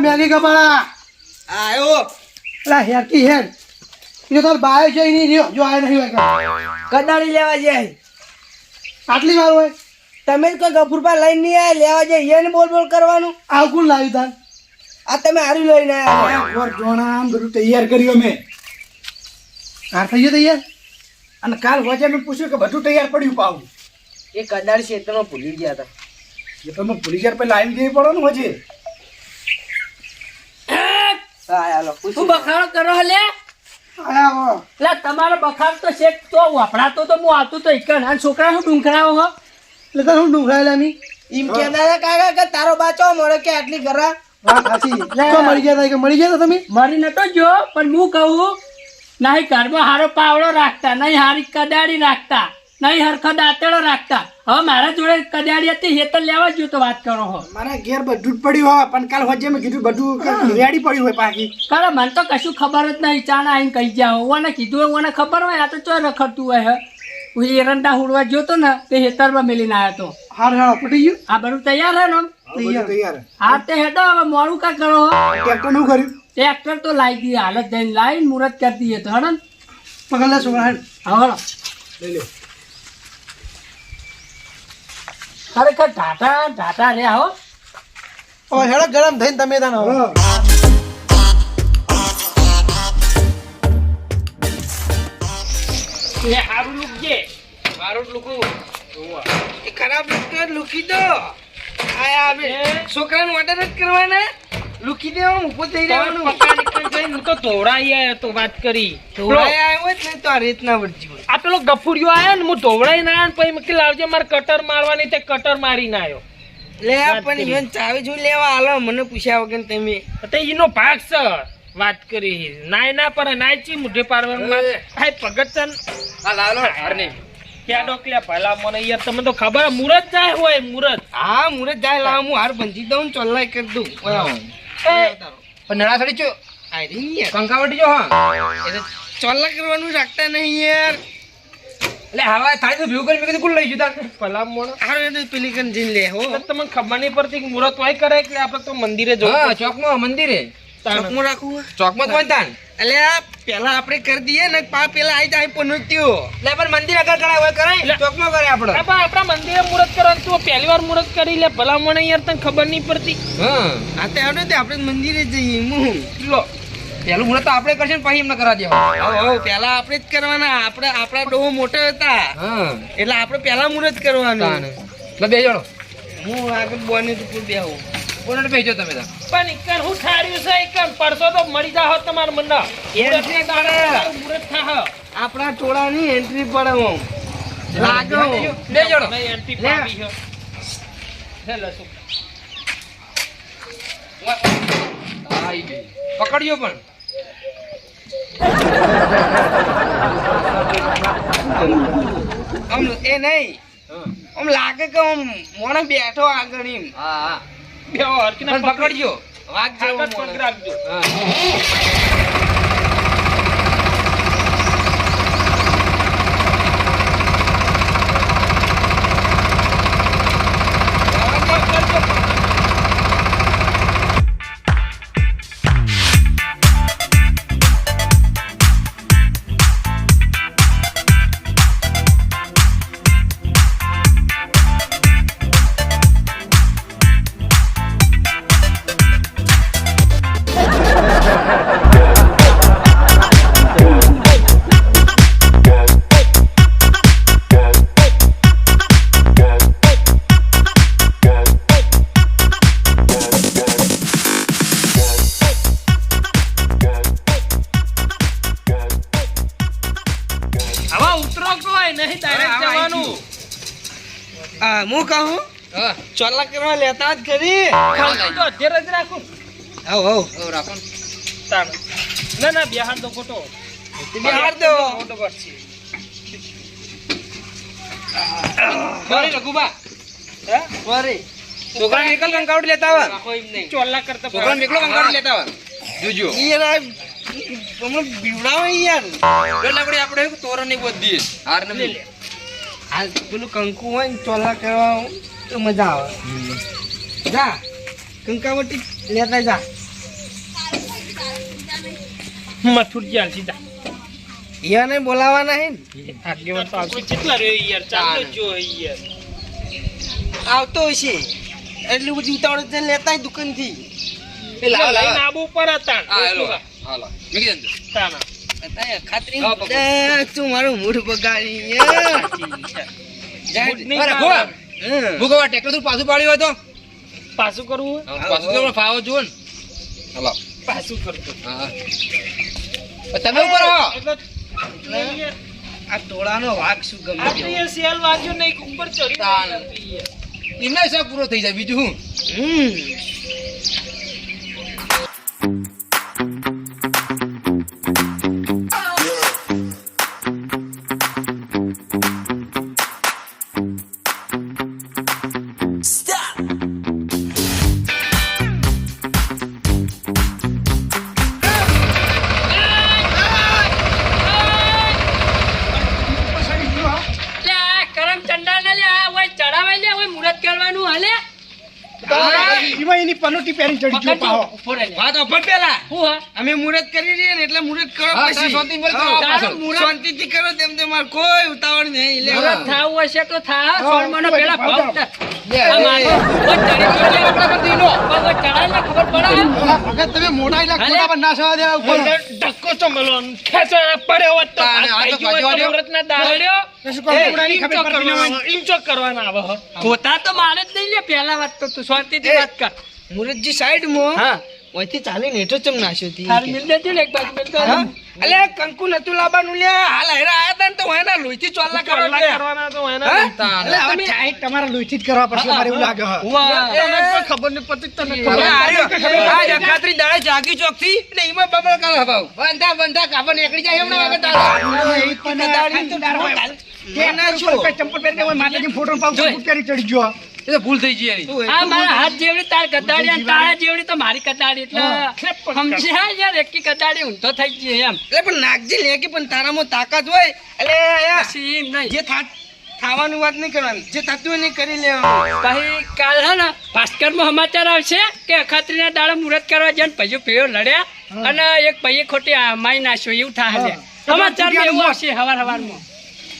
Maggi કપાળા આયો લા hair કી hair એ તો બાય છે નહીં રહ્યો જો આય નહીં હોય કડાડી લેવા જાય આટલી વાર હોય તમે જ કોઈ ગફુરપા લઈને નહીં આયા લેવા જાય એને બોલ બોલ કરવાનું આવ કોણ લાવ્યું તાન આ તમે હારું લઈને આયા વર જોણા બધું તૈયાર કર્યું મેં કાર થઈ ગયો તૈયાર અને કાલ વજે મેં પૂછ્યું કે બધું તૈયાર પડ્યું પાવું એ કડાડી ક્ષેત્રમાં ભૂલી ગયા હતા એ તમે ભૂલી ગયા પહેલા આવી દેવી પડો ને વજે હા હાલો તું બખાડો કરો લે આયા લે તમારો બખાડ તો શેક તો વપરાતો તો હું આવતું તો એક ના છોકરા હું ડુંખરાવો હો એટલે તાર હું ડુંગરાયેલા મી એમ કહેતા હતા કાકા કે તારો બાચો મળે કે આટલી ઘરા વાત સાચી તો મરી ગયા તા કે મરી ગયા તા તમે મરી નતો જો પણ હું કહું નહીં ઘરમાં હારો પાવડો રાખતા નહીં હારી કદાડી રાખતા નહીં હરખો દાંતેડો રાખતા હવે મારા જોડે કદાડી હતી હેતર લેવા જ તો વાત કરો હો મારા ઘેર બધું જ પડ્યું હોય પણ કાલ વજે મેં કીધું બધું રેડી પડ્યું હોય પાકી કરે મને તો કશું ખબર જ નહીં ચાણા આવીને કહી જાઓ ઓને કીધું ઓને ખબર હોય આ તો ચોય રખડતું હોય હે હું એરંડા હુડવા જોતો ને તે હેતરમાં મેલીને આવ્યો તો હાર હાર પટી ગયું આ બધું તૈયાર હે ને તૈયાર તૈયાર હા તે હેડો હવે મોડું કા કરો હો ટ્રેક્ટર નું કર્યું ટ્રેક્ટર તો લાવી દી હાલત જઈને લાવીને મુહૂર્ત કરી દઈએ તો હડો ને પકડ લે છોકરા હેડ હવે લઈ લો ખરેખર ઢાટા રે હો હવે હેડો ગરમ થઈને તમે તાનો એ હારું લુક જે મારું લુકું એ ખરાબ લુક તો લુકી દો આયા અમે છોકરાને ઓર્ડર જ કરવાના લુકી દેવા ઊભો થઈ રહેવાનું હું તો ધોવડાઈ આવ્યો તો વાત કરી ધોળાય આવ્યો હોય ને તો આ રીતના વળજી હોય આ પેલો ગફુરિયો આવ્યો ને હું ધોવડાઈ ના આવ્યો ને પછી મેં લાવજે મારે કટર મારવાની તે કટર મારીને આવ્યો લે પણ ઈવન ચાવી જો લેવા આલો મને પૂછ્યા વગર તમે તો એનો ભાગ છે વાત કરી નાય ના પર નાય ચી મુઢે પાડવાનું આ ભગતચંદ આ લાલો હારને ક્યાં ડોકલ્યા ભલા મને યાર તમને તો ખબર મુરત જાય હોય મુરત હા મુરત જાય લાવ હું હાર બંધી દઉં ચોલ્લાય કરી દઉં પણ નળા સડી ચો આઈ રહી યાર કંકાવટી જો હા એટલે ચોલ્લા કરવાનું રાખતા નહીં યાર એટલે હવા થાય તો ભેગું કરી મેં કીધું કુલ લઈ જતા ભલા મને હાર એટલે પેલી કન જીન લે હો તમને ખબર નહીં પડતી કે મુરત હોય કરે એટલે આપણે તો મંદિરે હા જવું ચોકમાં મંદિરે ચોકમાં રાખવું ચોકમાં કોણ તાન એટલે આ પેલા આપણે કરી દઈએ ને પા પેલા આઈ જાય પનોત્યો એટલે પણ મંદિર આગળ કરાય હોય કરાય ચોકમાં કરે આપણે આપણા મંદિરે મુરત કરવાનું તું પહેલી વાર મુરત કરી લે ભલા મને યાર તને ખબર નહીં પડતી હા આ તો હેડો તે આપણે મંદિરે જઈએ હું લો પેલું મુહૂર્ત તો આપણે કરશે ને પછી એમને કરા દેવા હવ પેલા આપણે જ કરવાના આપણે આપણા ડોહો મોટો હતા હા એટલે આપણે પેલા મુહૂર્ત કરવાનું એટલે બે જણો હું આગળ બોને ઉપર બેહું કોને બેજો તમે તો પણ ઇકન હું ઠાર્યું છે ઇકન પરસો તો મળી જાવ તમાર મનના એન્ટ્રી પડે મુરત થા આપણા ટોળાની એન્ટ્રી પડે હું લાગો બે જણો નહીં એન્ટ્રી પાવી છે લે લસુ આઈ ગઈ પકડ્યો પણ આમ એ નહીં આમ લાગે કે આમ મોણે બેઠો આગળ એમ હા હા બે હરકીના પણ પકડજો વાઘ જેવો આગળ પગ રાખજો હા હવે ઉતરો કોઈ નહીં ડાયરેક્ટ જવાનું હા હું કહું હા ચોલા કરવા લેતા જ ખરી ખાલી તો અધેર જ રાખું આવ આવ ઓ રાખો ને. તાણ ના ના બિહાર તો ખોટો બિહાર દો ખોટો કરશે સોરી રઘુબા હે સોરી છોકરા નીકળ કંકાવટી લેતા આવા રાખો એમ નહીં ચોલ્લા કરતા છોકરા નીકળો કંકાવટી લેતા આવા જોજો યાર તમે બીવડાવો યાર એટલે આપણે આપણે તોરણ ની બધી હાર ને લે લે આ પેલું કંકુ હોય ને ચોલા કરવા તો મજા આવે જા કંકાવટી લેતા જા મથુરજી હાલસી જા ઈયાને બોલાવાના હે ને આગેવાન તો આવશે કેટલા રે યાર ચાલો જો યાર આવતો હશે એટલું બધું ઉતાવળ છે લેતા દુકાનથી લઈને આબુ ઉપર હતા હાલો મીકી દે તાના ખાતરી હા, બાપુ. તું મારું મૂડ બગાડી અરે ગોવા ભૂગવા ટ્રેક્ટર તું પાછું પાડ્યું હોય તો પાછું કરવું પાછું તો ફાવો જુઓ ને હાલો પાછું કરતો હા તમે ઉપર આવો એટલે આ ટોળાનો વાઘ શું ગમે આ તો યાર સેલ વાગ્યો નહીં ઉપર ચડી તાન. યાર એમને શોખ પૂરો થઈ જાય બીજું શું કરમ ચંડા ને લે આ ઓય ચડાવાય લે ઓય મુરત કરવાનું હાલે એમાં એની પનોટી પહેરી ચડી ગયો પાહો. ઉભો રહે લે. વાત ઓફર પેલા હું હા અમે મુહૂર્ત કરી રહીએ ને એટલે મુહૂર્ત કરો હા, પછી શાંતિથી મુહૂર્ત કરો, હા, પાછળ. મુહૂર્ત શાંતિથી કરો તેમ મારે કોઈ ઉતાવળ નહીં લે મુરત થાવું હશે તો થા સોળ મને હા, પેલા ભાવ ભાવ લે, આ મારો ઓય ચડી ગયો લે આપણા પર દીનો ઓય ચડાય ને ખબર પડે ભગત તમે મોટા એટલે હાલે. ખોટા પર ના સવા દેવા ઉપર. ધક્કો તો મલો ખેંચો પડ્યો હોત તો તાને આ તો ભાઈ ગયો હોત તો ભાજવા મુરતના દાડ્યો તો શું કહું, કુકડાની ખબર પડતી ના હોય. ઈમ ચોક કરવાના આવે હો ગોતા તો મારે જ નહીં લે પહેલા વાત તો તું શાંતિથી વાત કર મુહૂર્તજી સાઈડ માં હા ઓયથી ચાલીને હેઠો ચમ નાશ્યો તી તાર મિલ દેજો ને એક બાજુ મિલ તો હા? અલે કંકુ નતું લાવવાનું લે હાલ હેરા આયા તા ને તો એના લોહીથી ચોલ્લા કરવાના તો એના હા? તાન. એટલે હવે ઠાઈટ તમારા લોહીથી જ કરવા પડશે મારે એવું લાગે છે. તને કોઈ ખબર નહીં પડતી તને ખબર હવે આર્યો. આ અખાત્રી દાડે જાગી ચોકથી ને એમાં બબલ કરે હવાવ. બંધા કાપડ નીકળી જાય એમના વગર તારા. એ પણ ખાલી તો ડારો હોય. કે ના ઉપર છું કોઈ ચંપલ પહેરી દેવાય, માતાજી ફોટો પાવ જોઈ. બૂટ પહેરી ચડી ગયો. એ તો ભૂલ થઈ ગઈ એની. આ મારા હાથ જેવડી તાર ગદાડી અને તારા જેવડી તો મારી ગદાડી એટલે સમજ્યા યાર એકી ગદાડી ઊંધો થઈ ગઈ એમ એટલે પણ નાગજી લે કે પણ તારામાં તાકાત હોય એટલે યા, પછી એમ નહીં જે થાવાનું વાત નહીં કરવાની જે થતું હોય ને એ કરી લેવાનું પછી કાલ હે ને ભાસ્કરમાં સમાચાર આવશે કે અખાત્રીના દાડે મુહૂર્ત કરવા જાય ને પછી પેયો લડ્યા અને એક ભાઈએ ખોટી મારી નાખ્યો એવું થાય છે સમાચારમાં એવું આવશે હવારમાં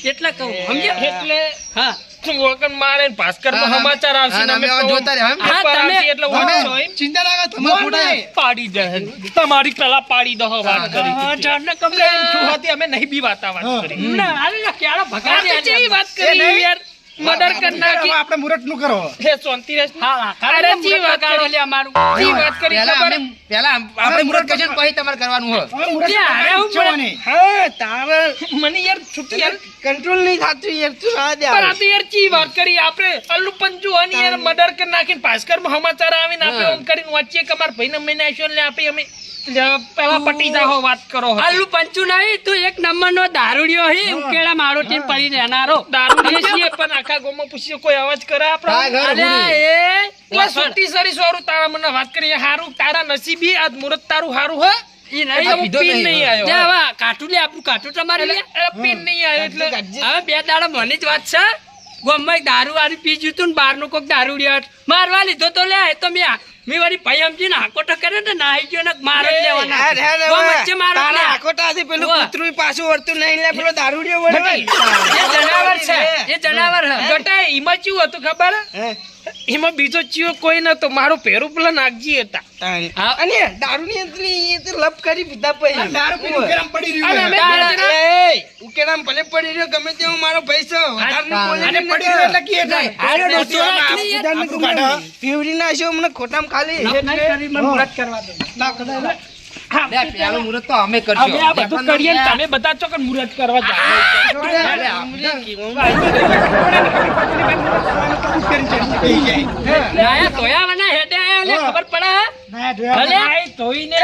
એટલે કહું સમજ્યા એટલે હા વગર મારે ભાસ્કરમાં સમાચાર આવશે ને અમે જોતા રહ્યા એમ? હા, તમે- એટલે તમે ચિંતા ના કરો, તમે ખોટા પાડી દે તમારી પેલા પાડી દો વાત કરી જાણને કમરે શું હતી અમે નહીં બી વાત કરી ના હાલે ના ક્યારે ભગાડી કેવી વાત કરી યાર મર્ડર કર હવે નાખી આપણે મુહૂર્ત નું કરો. હે શાંતિ રેસ હા અરે જી વાત કરી લે અમારું જી વાત કરી પહેલા ખબર અમે- પહેલા આપણે મુહૂર્ત કરશું ને પછી તમારે કરવાનું હોય. હવે મુહૂર્ત યાર, હું જોવાની. હા તારે મને યાર છૂટી યાર કંટ્રોલ નહીં થતું યાર તું આ દે પણ આ તો યાર જી વાત કરી આપણે અલ્લુ પંજુ અને યાર મર્ડર કર નાખીને ભાસ્કરમાં સમાચાર આવીને આપણે ઓમ કરીને વાંચીએ કે અમાર ભાઈને મહિને આવીશું એટલે આપણે અમે પેલા પટી જાઓ વાત કરો અલ્લુ પંચુ નહીં તું એક નંબર નો દારૂડિયો હે ઉકેડા મારો ટીમ પડી રહેનારો દારૂડિયો છીએ પણ આખા ગામમાં પૂછ્યો કોઈ અવાજ કરે હા, ઘર આપણે ઘૂરી. એ સુટી સરી સોરું તારા મને વાત કરી હારું તારા નસીબી આજ મુરત તારું હારું હે ઈ નહીં પીધો પીન નહીં. નહીં આવ્યો લે હવે કાટું લે આપણું કાટું તમારે લે પીન નહીં આવ્યો એટલે હવે બે દાડા મને જ વાત છે ગોમમાં દારૂ વાળી પી જતું ને બહારનું કોક દારૂડિયો મારવા લીધો તો લે એ તો મેં વાળી ભાઈ સમજીને હાકોટો કરે ને નાહી ગયો ને મારો જ લેવાના ગોમ વચ્ચે મારો જ લે. તારા આખોટાથી પેલું ઉવ્વ. કૂતરું પાછું વળતું નહીં લે પેલો દારૂડિયો વળે એ જનાવર છે એ જનાવર હે ગટા એમાં ચેવું હતું ખબર હે? એમાં બીજો ચિયો કોઈ નતો મારું પેરું પેલા નાગજી હતા હા. અને દારૂની અંતરી એ તો લપ કરી પીધા પછી દારૂ પીને ઉકેરામ પડી રહ્યું અને છે. અમે એ ઉકેડામ ભલે પડી રહ્યો ગમે તેવો મારો પૈસો વધારની બોલે અને નહીં પડી રહ્યું એટલે કે એ થાય. આ અરે ડોસો ડોસો રાખી યાર. આપણું કાઢો. પીવડી નાખ્યો મને ખોટામાં ખાલી મુરત કરવા દો ના, કદાચ. લે, પહેલું મુહૂર્ત તો અમે કરશું. અમે આ બધું કરીએ ને તમે બધા છો કે મુરત કરવા જાઓ બૂટ પહેરીને ચડી ગઈ જાય. નાયા ધોયાવાના હેડે આયા લે ખબર પડે ના, જોયા ભલે ધોઈને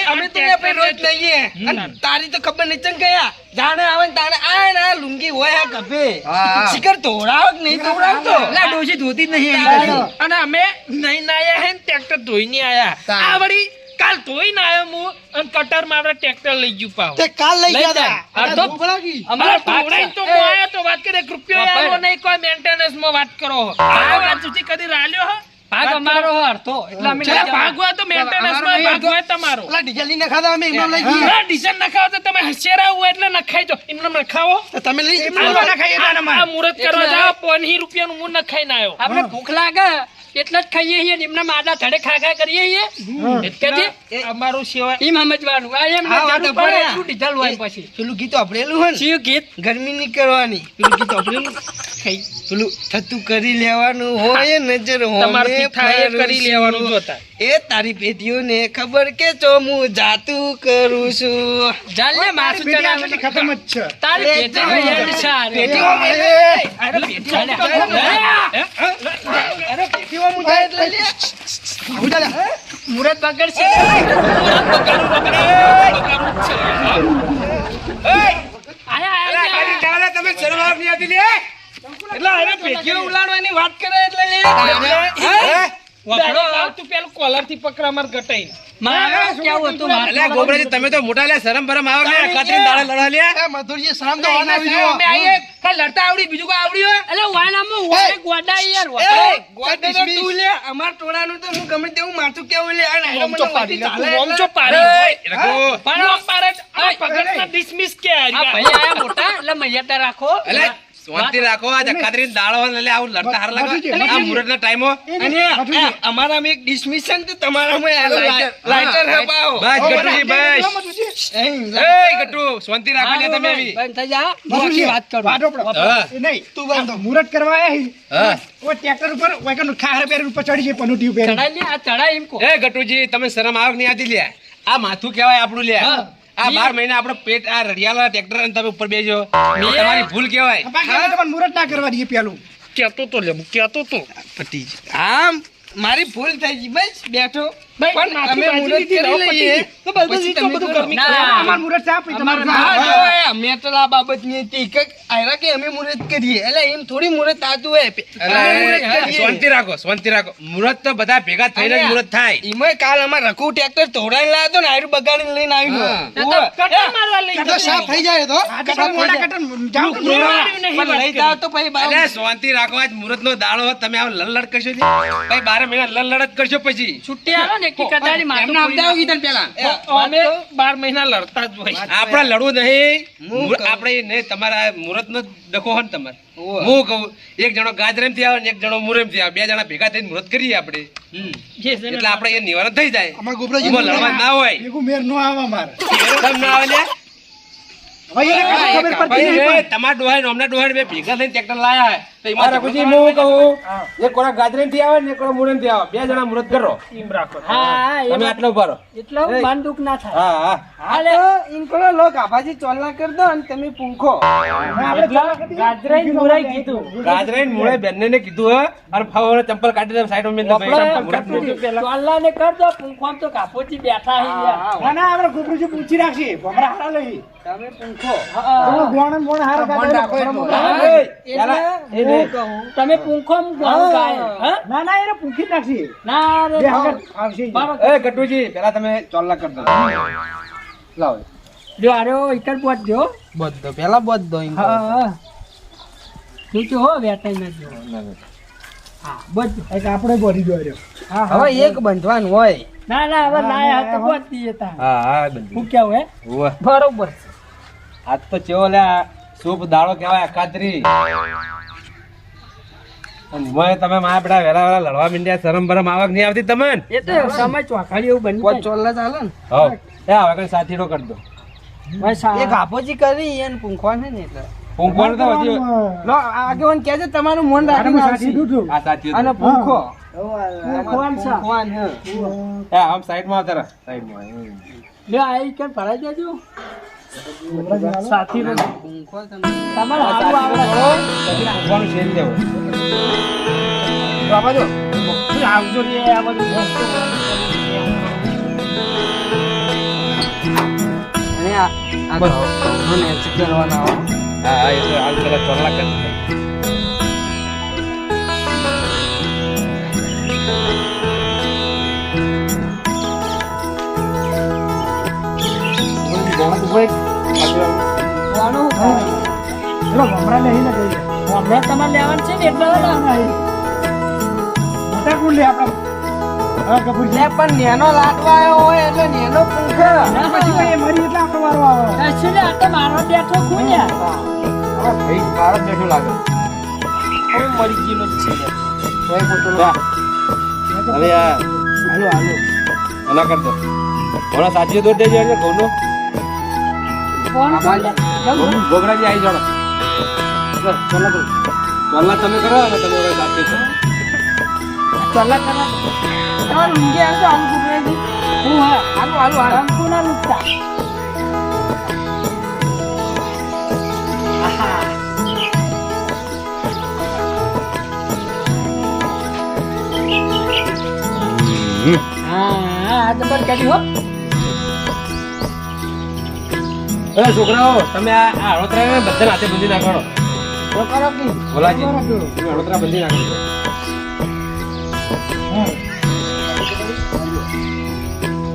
અમે તો લે ભાઈ રોજ લઈએ અને તારી તો ખબર નહીં ચમ ગયા જાણે આવે ને તાણે આ ને આ લુંગી હોય આ ગભે હા, હા. શિખર ધોળાવ કે નહીં ધોળાવતો લે, ડોશી ધોતી જ નહીં એની કશું. અને અમે નહીં નાયા હે ને ટ્રેક્ટર ધોઈને આયા તાણ. આ વળી કાલ ધોઈને આયો હું અને કટર માં આપણે ટ્રેક્ટર લઈ ગયું પાવ તે કાલ લઈ લઈ ગયા જાય. હતા. અડધો ભૂખ લાગી. અમારા ધોવડાઈને તો હું આયો તો વાત કરે એક રૂપિયો આયો નહીં કોઈ મેન્ટેનન્સ માં વાત કરો આ વાત સુધી કદી રાલ્યો હો ભાગ અમારો અડધો એટલે અમે ભાગ હોય તો મેન્ટેનન્સમાં ભાગ હોય તમારો. પેલા ડીઝલ ની નખાતા અમે એમને લઈ જઈએ. ના ડીઝલ નખાવો તો તમે હશિયારા હોય એટલે નખાઈ જો એમને નખાવો. તો તમે લઈ આ મુહૂર્ત કરવા જાઓ 5 રૂપિયાનું હું નખાઈને આવ્યો. આપણે ભૂખ લાગે એટલે જ ખાઈએ છીએ ને એમના માદા ધડે ખા કરીએ છીએ. અમારું સેવા એમ સમજવાનું. આ એમ જરૂર પડે એટલું ડીઝલ હોય પછી. પેલું ગીત આપડેલું હોય ને, શિવ ગીત ગરમી ની કરવાની. પેલું ગીત આપડેલું પેલું થતું કરી લેવાનું હોય નજર તમારથી થાય એ કરી લેવાનું જોતા. એ તારી પેટીઓને ખબર કે ચોમું જાતું કરું છું. જાલે માસુ ચડાવવાની ખતમ જ છે. તારી પેટીઓ હેડ છે. મુરત બગડશે. તમે શરમ આવતી હતી લે એટલે હવે પેટીઓ ઉલાડવાની વાત કરે એટલે તું પેલું કોલર થી પકડા માર ગટાઈ કેવું હતું અલ્યા ગોબરાજી તમે તો મોટા લે શરમ બરમ આવે ને કાતરીને દાડે લડવા લે મધુરજી શરમ તો આવી જો. અમે આઈએ કઈ લડતા આવડી બીજું કોઈ આવડ્યું એટલે વાનામાં હોય ગોડા યાર ગોડા તો તું લે અમાર ટોળાનું તો હું ગમે તેવું માથું કેવું લે અને ઓમ ચો પાડી પણ ઓમ પારે પગડના ડિસમિસ કે આ ભાઈ આયા મોટા એટલે મૈયાતા રાખો અલ્યા શાંતિ રાખો આ કાતરીને દાડો એટલે આવું લડતા હાર લાગે આ મુરતના ટાઈમો અને અમારામાં એક ડિસમિશન તો તમારામાં લાઇટર હપાવો. બસ ગટુજી બસ એ ગટુ શાંતિ રાખો લે તમે આવી બંધ થઈ જા બાકી વાત કરો હા. એ નહીં તું મુહૂર્ત કરવા આયા હા ઓ ટ્રેક્ટર ઉપર વાયકનું ખાર પેર ઉપર ચડી જાય પનું ટ્યુબ પેર ચડાઈ લે આ ચડાઈ એમ કો એ ગટુજી તમે શરમ આવક નહીં આતી લે આ માથું કહેવાય આપણું લે આ 12 મહિના આપણો પેટ આ રડિયાલા ટ્રેક્ટર અને તમે ઉપર બેજો તમારી ભૂલ કહેવાય બાકી મુહૂર્ત ના કરવા દઈએ પેલું કેતો તો લે કેતો તો પટી આમ મારી ભૂલ થઈ ગઈ બસ બેઠો ભાઈ, પણ માથું અમે બાજુ મુહૂર્ત લીધી કરી રહો, લઈએ પતી ગયું. પછી તમે બધું કરો. ગરમી ના, કરો. અમાર મુહૂર્ત સાફ તમારું હા, જો અમે તો આ બાબતની હતી કે આયરા કે અમે મુહૂર્ત કરીએ એટલે એમ થોડી મુહૂર્ત આતું હોય અમે મુહૂર્ત કરીએ. શાંતિ રાખો મુહૂર્ત તો બધા ભેગા થઈને જ મુહૂર્ત થાય એમાંય કાલ અમાર રઘુ ટ્રેક્ટર તોડાઈને લાવ્યો તો ને આયરું બગાડીને લઈને આવ્યો. કટર મારવા લઈ કટર સાફ થઈ જાય તો આ કટર મોટા કટર જાવ પણ લઈ જાવ તો પછી બાપ. અલ્યા શાંતિ રાખો આજ મુહૂર્ત નો દાડો હોય, તમે આમ લડલડ કરશો જી? ભાઈ 12 મહિના લડલડ જ કરશો પછી છુટ્ટી આલો ને એકી કટારી માથું એમને આપતા કીધા પેલા અમે 12 મહિના લડતા જ હોય. આપણે લડવું નહીં આપણે નહીં તમારા મુહૂર્ત નો ડખો હોય ને તમારે હું કહું એક જણો ગાજરેમ થી આવે ને એક જણો મુરેમ થી આવે, બે જણા ભેગા થઈને મુહૂર્ત કરીએ આપણે જે છે ને એટલે આપણે એ નિવારણ થઈ જાય. અમાર ગોબરાજી એમાં લડવા ના હોય ભેગું મેર નો આવે મારે કેમ ના આવે લ્યા? હવે એને કશું ખબર પડતી નહીં ભાઈ, તમારા ડોહાઈ ને અમના ડોહાઈ બે ભેગા થઈને ટ્રેક્ટર લાયા તો એમાં રઘુજી હું કહું એક કોરા ગાજરેમ થી આવે ને એક કોરા મુરેમ થી આવે, બે જણા મુહૂર્ત કરો એમ રાખો. હા તમે આટલો ઉભા રહો. એટલે મન દુખ ના થાય. હા હા હાલે ઇનકો લોક આભાજી ચોલના કર દો અને તમે પૂંખો. ગાજરાઈ મુરાઈ કીધું. ગાજરાઈ ને મુળે બેનને ને કીધું હે અને ફાવોને ચંપલ કાઢી દે સાઈડ માં ચોલ્લાને કર દો, પૂંખવામ તો કાપોથી બેઠા હી યાર. ના ના આપણે ગોબરાજી પૂછી રાખીએ ભમરા હારા લઈ તમે પૂંખો. થોડું ગોણ ને ગોણ હારા કાઢે તમે પૂંખો ગાય ના ના એને પૂછી જ નાખીએ ના રે બે હંગાત આવશે બાબા એ ગટુજી પેલા તમે ચોલ્લા કરી દો. લાવો જો આરો ઇકર પોત જો બધો પેલા બધો ઇનકો. હા તું તો હો વેટાઈ ના જો હા બધું એક આપણે બોડી દો રહ્યો હા હવે એક બંધવાનું હોય. ના ના હવે લાયા તો પોત દીએ તા હા હા બંધ હું કેવું હે ઓવા બરોબર આજ તો ચેવો લે શુભ દાડો કહેવાય અખાત્રી. અને મોય તમે મારા બેટા વેલા વેલા લડવા મીંડ્યા, શરમ બરમ આવક નહીં આવતી તમને? એ તો સમય ચોખાડી એવું બની પોત ચોલ્લા ચાલે ને. હો એ હવે કઈ સાથીડો કરી દો. એ ગાભોજી કરી એને પૂંખવા છે ને એટલે. પૂંખવાનું તો હજી લો આગેવાન કહેજે તમારું મન રાખીને આવશે. આ સાથીઓ અને પૂંખો. પૂંખવાન છે. પૂંખવાન, હે. એ આમ સાઈડમાં આવતા રહો, સાઈડમાં. લે આ ઇકર ભરાઈ દેજો સાથી નો પૂંખો તમે. તમારે આ હારું સાથીડો આવડે કરો, પછી પૂંખવાનું શેલ દેવો. તો આ બાજુ આવજો રે આ બાજુ મસ્ત અને આ ઘઉંનો નેચી કરવાના હોય. હા હા એટલે હાલ પેલા ચોલ્લા કરી દો. કોનું ચલો ભમરા લઈને જઈએ હમણાં તમારે લેવાનું છે ને એટલે મોટા કોણ લે આપણા હા કપૂરજી લે પણ નેનો લાડવા આવ્યો હોય એટલે નેનો પૂંખ પછી ભાઈ એ મરી એટલે આપણો વારો આવે કશું ને આ તો મારો બેઠો ખુલ્યા ભાઈ મારો જ બેઠો લાગે હું મરી ગયેલો જ છે ભાઈ પોતો હવે આ હાલો હાલો એના કરતો ઘોડા સાચી દોડ દેજો એટલે ઘઉંનો કોણ ગોગરાજી આવી જાણો ચોલ્લા તમે કરો અને તમે હવે સાચી કરો ચલા કરા તમાર ઊંઘે આવ તો આલુ કુકરાજી હું હા આલુ આલુ આરામ કો ના લુકતા આહા હા આ તો પર કરી હો એ છોકરાઓ તમે આ હળોતરા બધા હાથે બંધી નાખવાનો તો કરો કી બોલાજી તમે હળોતરા બંધી નાખો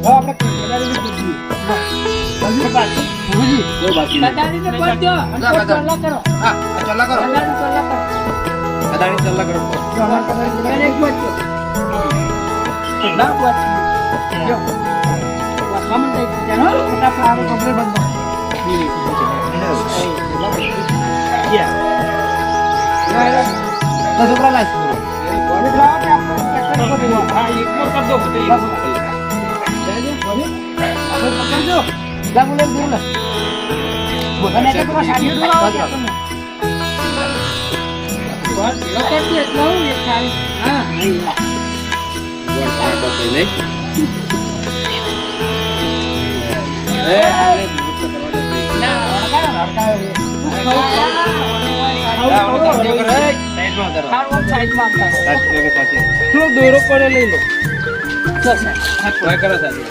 આપણે કડાડી પૂછી હજુ બાકી પૂછી કોઈ બાકી કટાડી ને પર દો અને ચલા કરો હા ચલા કરો કટાડી ચલા કરો અદાણી ચલ્લા કરો જો અમાર કડાડી અને એક વાત ના વાત જો વાત મન દઈ જાનો ફટાફટ આવો કમ્પ્લીટ બંધ તો છોકરા લાશ બોડી લાવો કે આપણે ટ્રેક્ટર પર દેવા હા એકલો કર દો બધે પકડજો લા બોલે દૂર લા અને એટલે તમારા સાડીઓ દૂર આવો કે તમે લખેતી એટલો એક ખાલી હા ના સાઈડમાં થોડો દોરો પડે લઈ લો કરો સાચી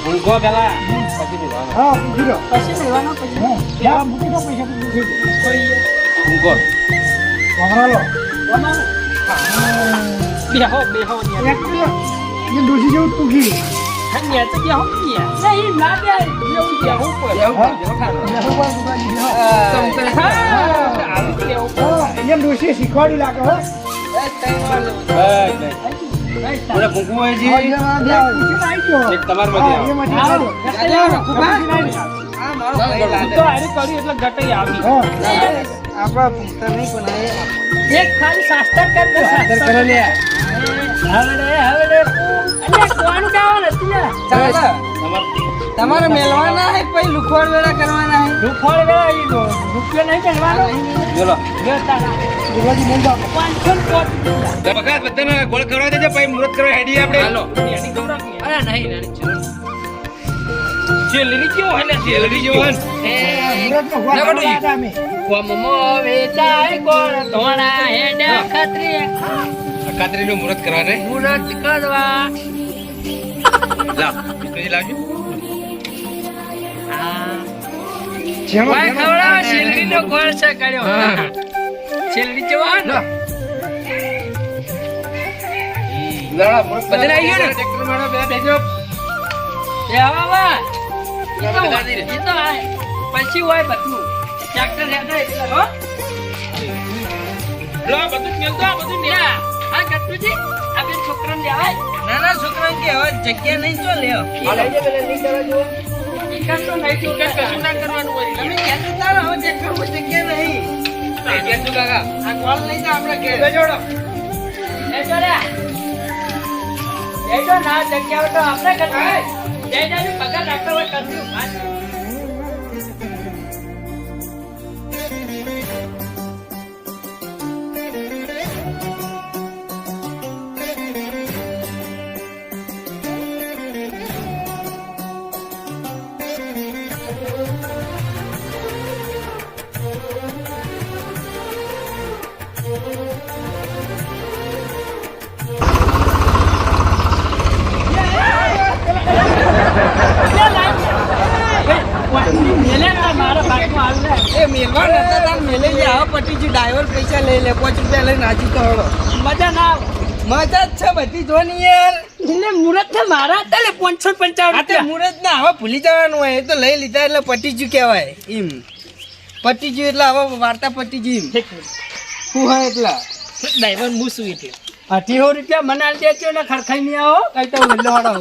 ઊંઘો પેલા પછી બોલાવો હા પૂછી લો પછી લેવાનો પછી યા મૂકી દો પૈસા પૂછી ઊંઘો વમરા લો બેહો બેહો ને એક કિલો એ ડોસી જેવું પૂછી હન્યા તો બેહો ને નહીં ના બે લેવું બેહો પડે એ ડોસી શીખવાડી લાગે હો પૂરા ભૂખું હોય છે એક તમાર માંથી આવો તો આરે કરી એટલે ગટાઈ આવી આપણા પૂંખતા નહીં પણ એક ખાલી શાસ્ત્ર કર દે શાસ્ત્ર કરો લે હવડે હવડે અને કોણ ગાવ નથી તમારે મેલવાના હે પછી લુખવાડ વેળા કરવાના હે રૂખોળ ગયો ઈ રૂપિયો નહીં કરવાનો બોલો ગતાડા ગુરુજી મેં તો 500 કોટ બકા બધાને ગોળ કરવા દેજો પછી મુહૂર્ત કરવા હેડી આપણે હાલો એની ખબર કે અરે નહીં નહીં છેલરી કેવો હેલે છેલરી જોવાન કોમમો વેચાય કોણ ધોણા હેડ ખત્રી કાતરીનું મુહૂર્ત કરવા ને મુરત કરવા લાવ વિષ્ણુજી લાવજો ભાઈ ખવડાવો છેલરી નો ગોળ છે કર્યો છેલરી જવાન લડા મુહૂર્ત બધાને આવી ગયો ને? ટ્રેક્ટર મારો બે બેજો એ આવા વા એ તો આ પછી હોય બધું ટ્રેક્ટર હેડે એટલે હો લો બધું મેલતો આ બધું ને આ ગટુજી આ બે છોકરાને દેવાય નાના છોકરા કે હવે જગ્યા નહીં તો લ્યો ઈકન તો નહીં તો કશું ના કરવાનું હોય તમે કહેતો તારો હવે દેખાવ જગ્યા નહીં કેસુ કાકા આ કોલ નહીં તો આપણે ઘેર જોડો એ જોડ્યા એ તો ના જગ્યા તો આપણે કરતા જય જય પગાર રાખતો હોય કરતું બીજું ડ્રાઈવર પૈસા લઈ લે 5 રૂપિયા લઈને હાજી તો હળો મજા ના આવે મજા જ છે બધી જોની યાર એટલે મુરત છે મારા તાલે 555 આ તો મુરત ના હવે ભૂલી જવાનું હોય એ તો લઈ લીધા એટલે પટી ગયું કહેવાય એમ પટી ગયું એટલે હવે વાર્તા પટી ગઈ એમ શું હોય એટલા ડ્રાઈવર હું સુઈ થયો 800 રૂપિયા મને આલ દેજો ને ખરખાઈ નહીં આવો કઈ તો વલ્લો વાળો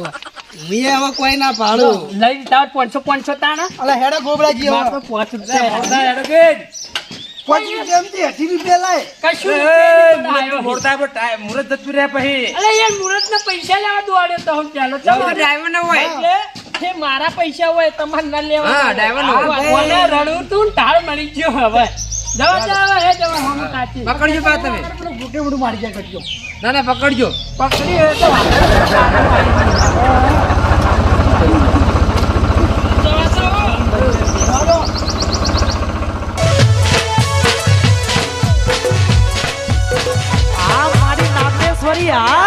હવે હવે કોઈ ના ભાડું લઈ લીધા 500 તાણા અલા હેડા ગોબરાજી મારે તો 5 રૂપિયા હેડો કે 5 રૂપિયા એમથી 80 રૂપિયા લાય કશું મોડતા પણ મુહૂર્ત જતું રહ્યા પછી અરે યાર મુરત ના પૈસા લેવા દોડ્યો તો હું ચાલો ચાલો ડ્રાઈવર ના હોય એટલે જે મારા પૈસા હોય તમારે ના લેવા હા, driver નો હોય. મને રડું તું ને ઢાળ મળી ગયો હવે જવા જવા હે જવા હમ કાચી પકડજો પા તમે ગુટે ગુડું મારી જાય કરજો ના ના પકડજો પકડી હે તો આ મારી નાગેશ્વરી આ